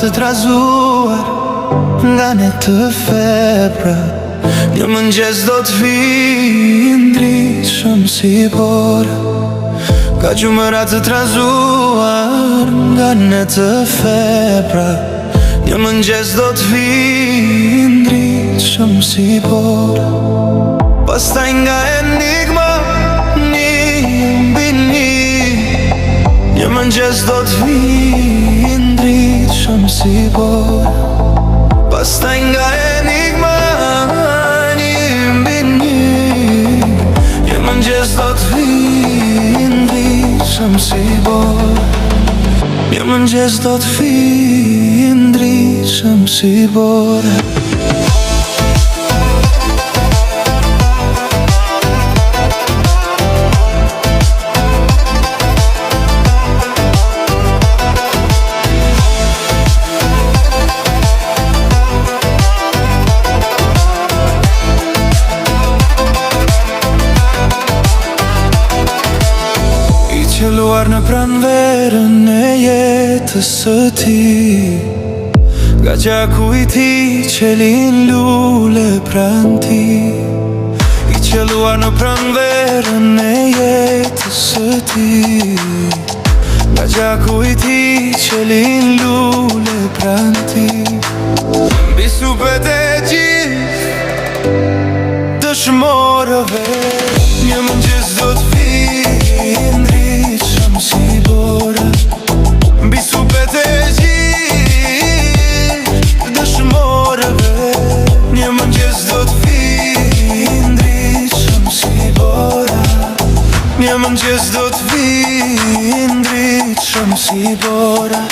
të trazuar nga ne të febra. Një mëngjes do të vijë ndryshëm si bora. Ka gjumëra të trazuar nga ne të febra. Një mëngjes do të vijë ndryshëm si bora. Pastaj nga enigma një mbi një. Një mëngjes do të vijë ndryshëm si bora. Pastaj nga enigma një mbi një. Një mëngjes do të vijë ndryshëm si bora. Një mëngjes do të vijë ndryshëm si bora. Qëlluar në pranverën e jetës së ti, nga gjaku i ti qelin lule pran ti. I qëlluar në pranverën e jetës së ti, nga gjaku i ti qelin lule pran ti. Mbi supet e gjithë dëshmorëve, një mëngjes do të vijë ndryshëm si bora. Mbi supet e gjithë dëshmorëve, një mëngjes do të vijë ndryshëm si bora. Një mëngjes do të vijë ndryshëm si bora.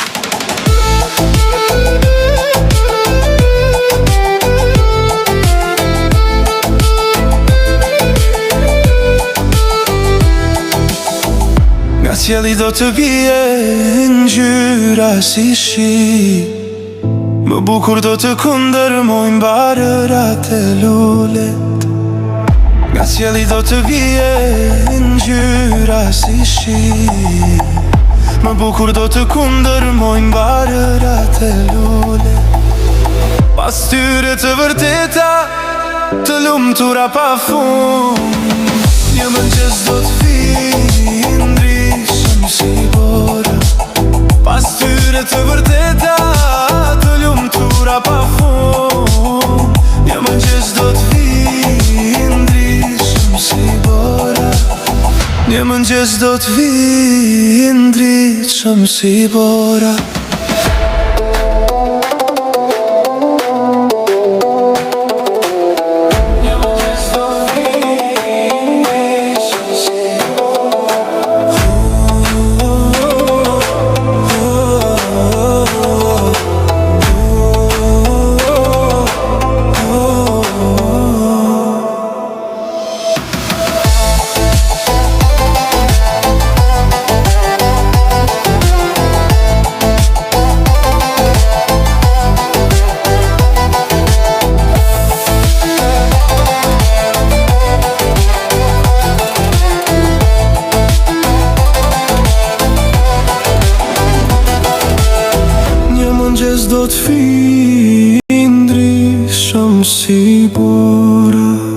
Nga qielli do të bie ngjyra si shi, më bukur do të kundërmojnë barërat e lulet. Nga qielli do të bie ngjyra si shi, më bukur do të kundërmojnë barërat e lulet. Pas tyre të vërteta, të lumtura pa fund, një mëngjes do të vijë ndryshëm si bora. Pas tyre të vërteta, të lumtura pa fund, një mëngjes do të vijë ndryshëm si bora. Një mëngjes do të vijë ndryshëm si bora. Do të vijë ndryshëm si bora.